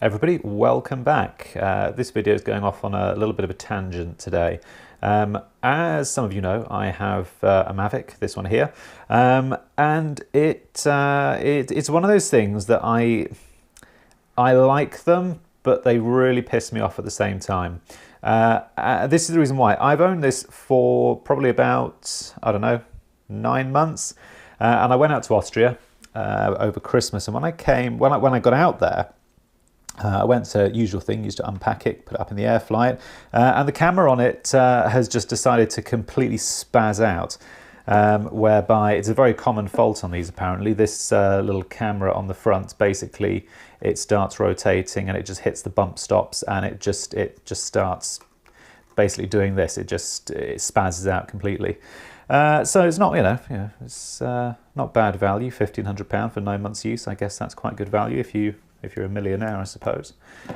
Everybody, welcome back. This video is going off on a little bit of a tangent today. As some of you know, I have a Mavic, this one here, and it's one of those things that I like them, but they really piss me off at the same time. This is the reason why. I've owned this for probably about, I don't know, 9 months, and I went out to Austria over Christmas, and when I got out there, I went to usual thing, used to unpack it, put it up in the air, fly it, and the camera on it has just decided to completely spaz out, whereby it's a very common fault on these apparently. This little camera on the front, basically it starts rotating and it just hits the bump stops, and it just starts basically doing this. It spazzes out completely. So it's not, it's not bad value. £1,500 for 9 months use. I guess that's quite good value if you're a millionaire, I suppose.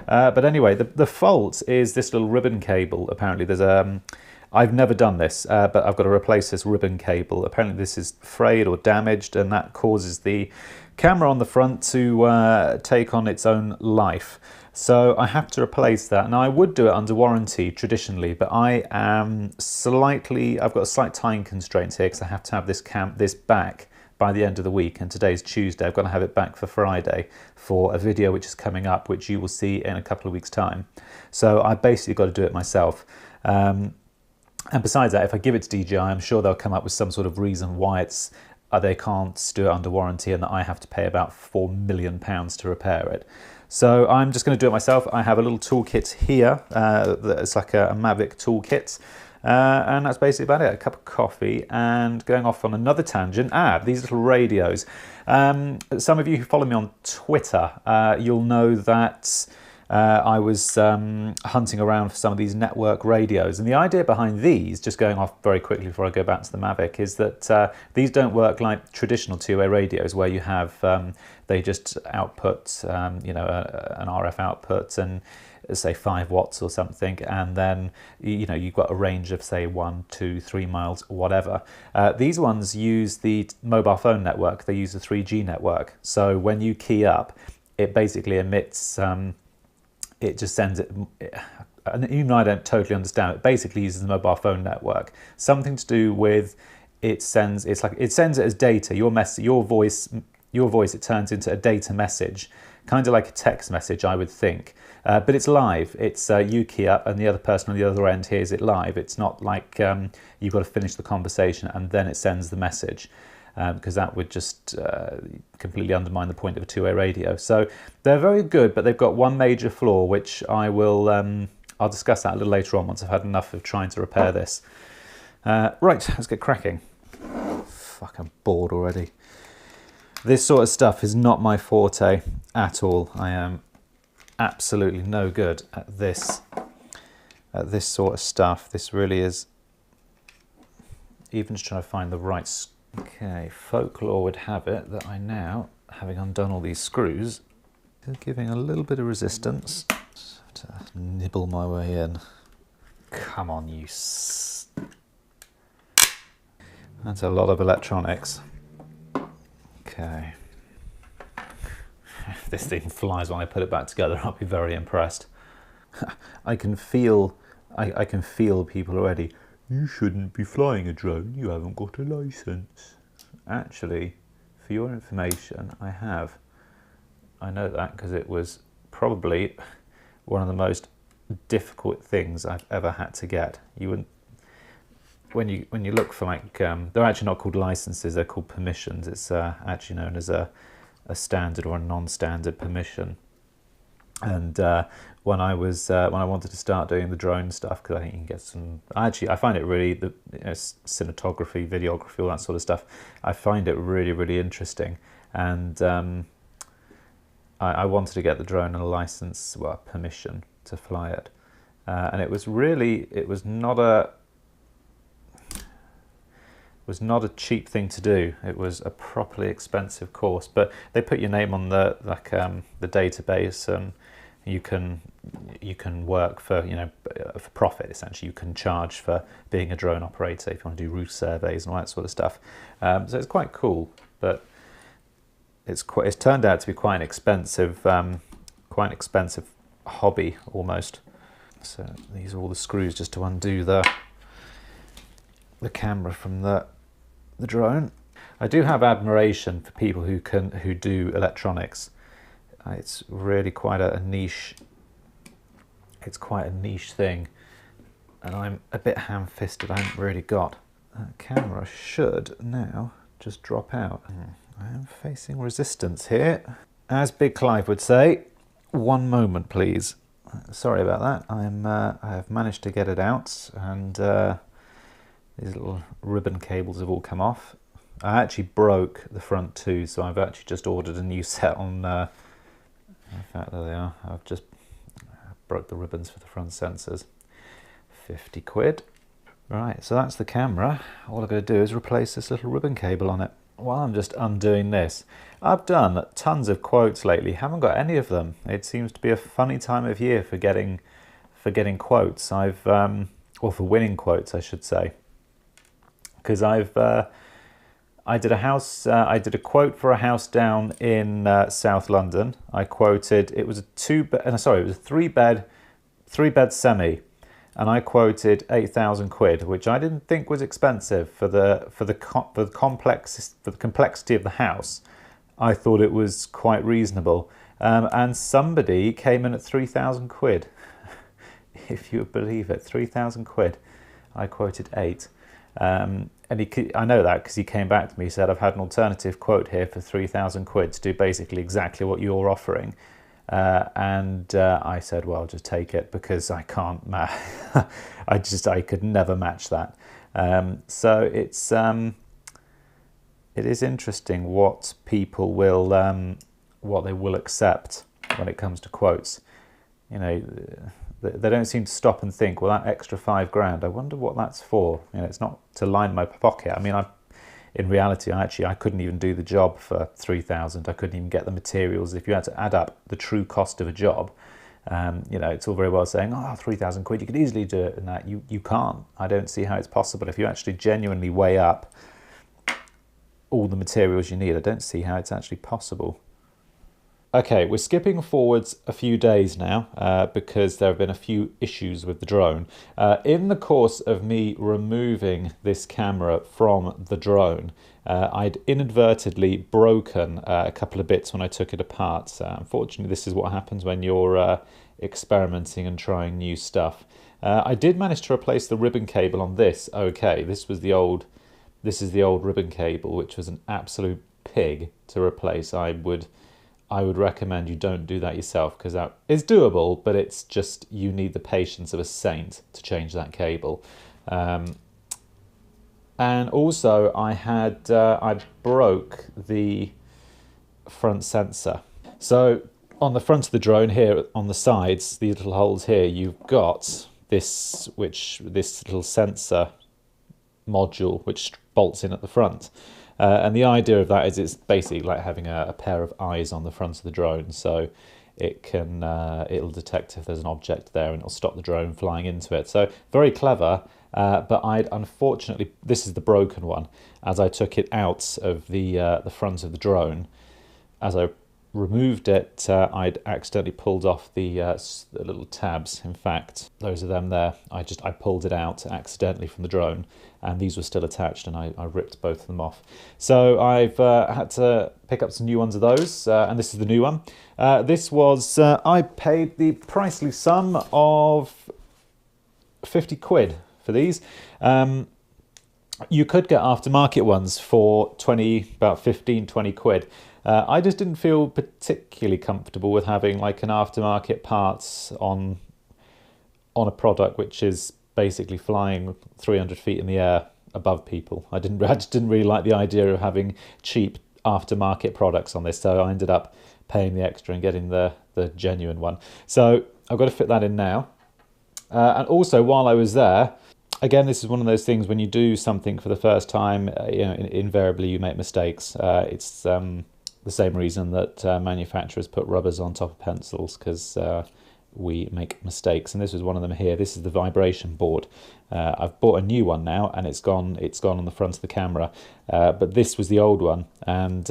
But anyway, the fault is this little ribbon cable. Apparently there's I've never done this, but I've got to replace this ribbon cable. Apparently this is frayed or damaged, and that causes the camera on the front to take on its own life. So I have to replace that. Now I would do it under warranty traditionally, but I've got a slight time constraint here because I have to have this back by the end of the week, and today's Tuesday. I've got to have it back for Friday for a video which is coming up, which you will see in a couple of weeks' time. So I basically got to do it myself. And besides that, if I give it to DJI, I'm sure they'll come up with some sort of reason why they can't do it under warranty and that I have to pay about £4 million to repair it. So I'm just going to do it myself. I have a little toolkit here. It's like a Mavic toolkit. And that's basically about it. A cup of coffee and going off on another tangent. These little radios. Some of you who follow me on Twitter, you'll know that I was hunting around for some of these network radios. And the idea behind these, just going off very quickly before I go back to the Mavic, is that these don't work like traditional two-way radios where you have, they just output, an RF output and say 5 watts or something, and then you've got a range of say 1, 2, 3 miles, whatever. These ones use the mobile phone network. They use the 3G network. So when you key up, it basically emits. It just sends it. And even I don't totally understand. It basically uses the mobile phone network. Something to do with it sends it as data. Your voice. It turns into a data message, kind of like a text message, I would think. But it's live. It's you key up and the other person on the other end hears it live. It's not like you've got to finish the conversation and then it sends the message, because that would just completely undermine the point of a two-way radio. So they're very good, but they've got one major flaw, which I'll discuss that a little later on once I've had enough of trying to repair this. Right, let's get cracking. Fuck, I'm bored already. This sort of stuff is not my forte at all. I am absolutely no good at this sort of stuff. This really is, even just trying to find the right. Okay, folklore would have it that I now, having undone all these screws, is giving a little bit of resistance. Just have to nibble my way in. Come on, you. That's a lot of electronics. Okay. If this thing flies when I put it back together, I'll be very impressed. I can feel people already. You shouldn't be flying a drone, you haven't got a license. Actually, for your information, I have. I know that because it was probably one of the most difficult things I've ever had to get. You wouldn't, when you look for like, they're actually not called licenses, they're called permissions. It's actually known as a standard or a non-standard permission. And when I wanted to start doing the drone stuff, because I think you can get some. I find it really cinematography, videography, all that sort of stuff. I find it really, really interesting, and I wanted to get the drone and a license, well, permission to fly it, and it was not a cheap thing to do. It was a properly expensive course, but they put your name on the database, and you can work for for profit essentially. You can charge for being a drone operator if you want to do roof surveys and all that sort of stuff. So it's quite cool, but it's turned out to be quite an expensive quite an expensive hobby almost. So these are all the screws just to undo the camera from the drone. I do have admiration for people who do electronics. It's really quite a niche. It's quite a niche thing, and I'm a bit ham-fisted. I haven't really got. That camera should now just drop out. I am facing resistance here. As Big Clive would say, one moment please. Sorry about that. I have managed to get it out, and these little ribbon cables have all come off. I actually broke the front two, so I've actually just ordered a new set on. In fact, there they are. I've just broke the ribbons for the front sensors. 50 quid. Right, so that's the camera. All I've got to do is replace this little ribbon cable on it. While I'm just undoing this, I've done tons of quotes lately. Haven't got any of them. It seems to be a funny time of year for getting quotes. Or for winning quotes, I should say. Because I did a quote for a house down in South London. I quoted, it was a three bed semi, and I quoted 8,000 quid, which I didn't think was expensive for the complexity of the house. I thought it was quite reasonable, and somebody came in at 3,000 quid. If you believe it, 3,000 quid. I quoted 8. And I know that because he came back to me. He said, I've had an alternative quote here for 3,000 quid to do basically exactly what you're offering. And I said, well, just take it, because I can't I could never match that. So it is interesting what people will what they will accept when it comes to quotes. You know, they don't seem to stop and think, well, that extra £5 I wonder what that's for. You know, it's not to line my pocket. I mean, in reality, I couldn't even do the job for 3,000. I couldn't even get the materials. If you had to add up the true cost of a job, you know, it's all very well saying, oh, 3,000 quid, you could easily do it, and that you can't. I don't see how it's possible. If you actually genuinely weigh up all the materials you need, I don't see how it's actually possible. Okay, we're skipping forwards a few days now because there have been a few issues with the drone. In the course of me removing this camera from the drone, I'd inadvertently broken a couple of bits when I took it apart. Unfortunately, this is what happens when you're experimenting and trying new stuff. I did manage to replace the ribbon cable on this. Okay, this is the old ribbon cable, which was an absolute pig to replace. I would recommend you don't do that yourself, because that is doable, but it's just, you need the patience of a saint to change that cable. And also I broke the front sensor. So on the front of the drone here, on the sides, these little holes here, you've got this little sensor module which bolts in at the front. And the idea of that is it's basically like having a pair of eyes on the front of the drone, so it'll detect if there's an object there and it'll stop the drone flying into it. So very clever, but unfortunately, this is the broken one. As I took it out of the front of the drone, as I removed it, I'd accidentally pulled off the little tabs. In fact, those are them there. I pulled it out accidentally from the drone, and these were still attached, and I ripped both of them off. So I've had to pick up some new ones of those, and this is the new one. This was, I paid the pricely sum of 50 quid for these. You could get aftermarket ones for about 15, 20 quid. I just didn't feel particularly comfortable with having like an aftermarket parts on a product which is basically flying 300 feet in the air above people. I just didn't really like the idea of having cheap aftermarket products on this, so I ended up paying the extra and getting the genuine one. So I've got to fit that in now. And also, while I was there, again, this is one of those things when you do something for the first time, you know, invariably you make mistakes. It's the same reason that manufacturers put rubbers on top of pencils, because we make mistakes, and this was one of them here. This is the vibration board. I've bought a new one now, and it's gone on the front of the camera, but this was the old one, and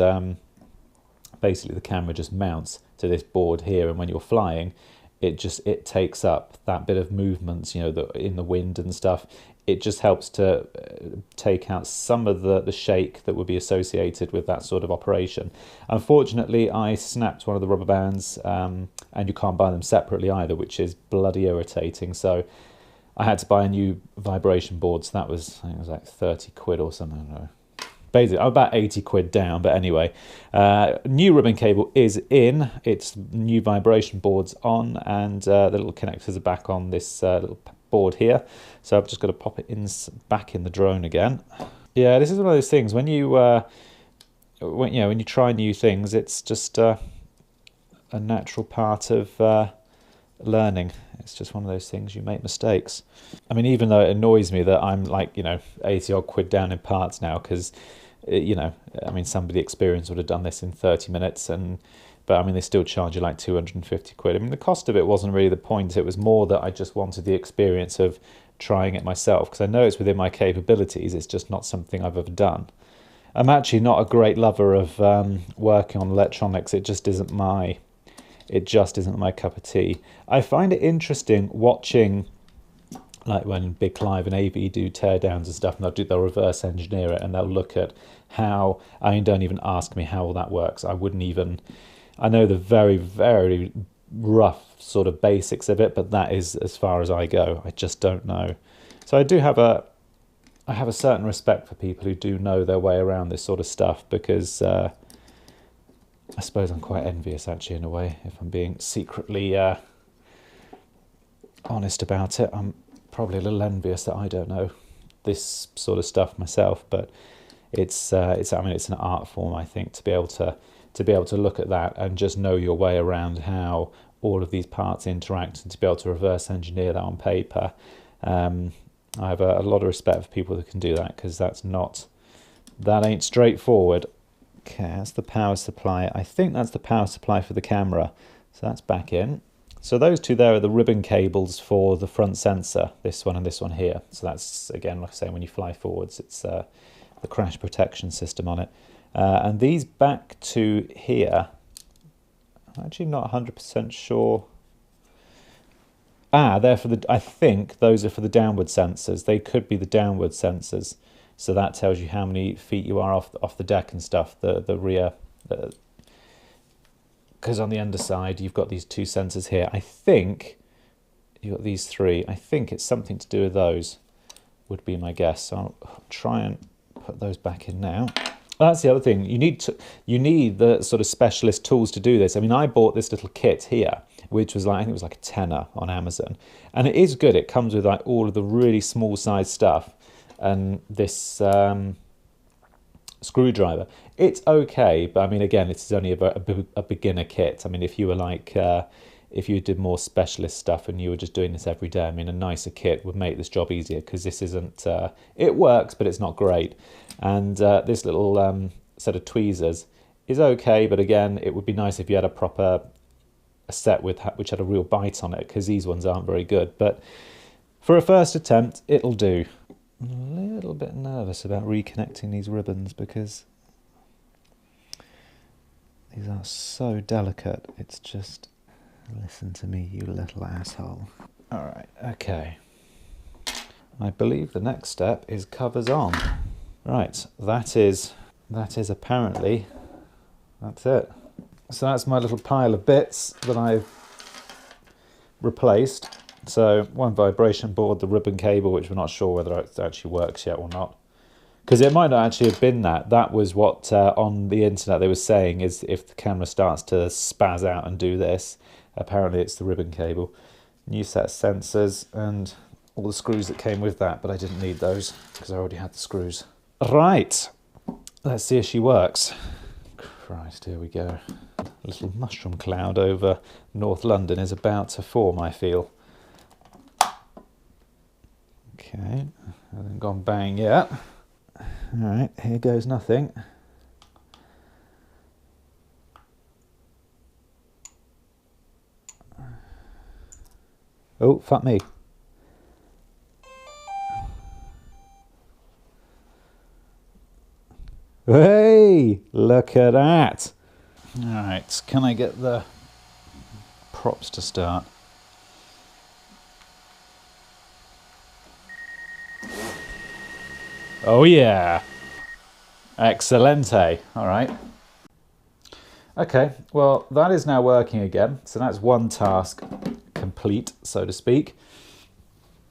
basically the camera just mounts to this board here, and when you're flying, it takes up that bit of movements, you know, in the wind and stuff. It just helps to take out some of the shake that would be associated with that sort of operation. Unfortunately, I snapped one of the rubber bands, and you can't buy them separately either, which is bloody irritating. So I had to buy a new vibration board. So that was, I think it was like 30 quid or something. I don't know. Basically, I'm about 80 quid down, but anyway, new ribbon cable is in, its new vibration board's on, and the little connectors are back on this little board here. So I've just got to pop it back in the drone again. Yeah, this is one of those things, when you when you try new things, it's just a natural part of learning. It's just one of those things, you make mistakes. I mean, even though it annoys me that I'm like, 80 odd quid down in parts now, because I mean, somebody experienced would have done this in 30 minutes, but I mean, they still charge you like 250 quid. I mean, the cost of it wasn't really the point. It was more that I just wanted the experience of trying it myself, because I know it's within my capabilities. It's just not something I've ever done. I'm actually not a great lover of working on electronics. It just isn't my cup of tea. I find it interesting watching, like when Big Clive and AV do teardowns and stuff, and they'll reverse engineer it, and they'll look at how, I mean, don't even ask me how all that works. I know the very, very rough sort of basics of it, but that is as far as I go. I just don't know. So I have a certain respect for people who do know their way around this sort of stuff, because I suppose I'm quite envious, actually, in a way, if I'm being secretly honest about it. I'm probably a little envious that I don't know this sort of stuff myself, but it's I mean, it's an art form, I think, to be able to look at that and just know your way around how all of these parts interact, and to be able to reverse engineer that on paper. I have a lot of respect for people who can do that, because that ain't straightforward. Okay, that's the power supply. I think that's the power supply for the camera. So that's back in. So those two there are the ribbon cables for the front sensor, this one and this one here. So that's, again, like I say, when you fly forwards, it's the crash protection system on it. And these back to here, I'm actually not 100% sure. They're for I think those are for the downward sensors. They could be the downward sensors. So that tells you how many feet you are off the deck and stuff, the rear. Because on the underside, you've got these two sensors here. I think you've got these three. I think it's something to do with those, would be my guess. So I'll try and put those back in now. That's the other thing. You need the sort of specialist tools to do this. I mean, I bought this little kit here, which was like, I think it was like a tenner on Amazon. And it is good. It comes with like all of the really small size stuff. And this screwdriver, it's okay, but I mean, again, this is only a beginner kit. I mean, if you were like if you did more specialist stuff and you were just doing this every day, I mean, a nicer kit would make this job easier, because this isn't it works, but it's not great. And this little set of tweezers is okay, but again, it would be nice if you had a set which had a real bite on it, because these ones aren't very good. But for a first attempt, it'll do. I'm a little bit nervous about reconnecting these ribbons, because these are so delicate. It's just, listen to me, you little asshole. All right, okay. I believe the next step is covers on. Right, that is apparently, that's it. So that's my little pile of bits that I've replaced. So one vibration board, the ribbon cable, which we're not sure whether it actually works yet or not. Because it might not actually have been that. That was what on the internet they were saying, is if the camera starts to spaz out and do this, apparently it's the ribbon cable. New set of sensors and all the screws that came with that, but I didn't need those because I already had the screws. Right, let's see if she works. Christ, here we go. A little mushroom cloud over North London is about to form, I feel. Okay, hasn't gone bang yet. All right, here goes nothing. Oh, fuck me. Hey, look at that. Alright, can I get the props to start? Oh yeah! Excelente! Alright. Okay, well that is now working again, so that's one task complete, so to speak.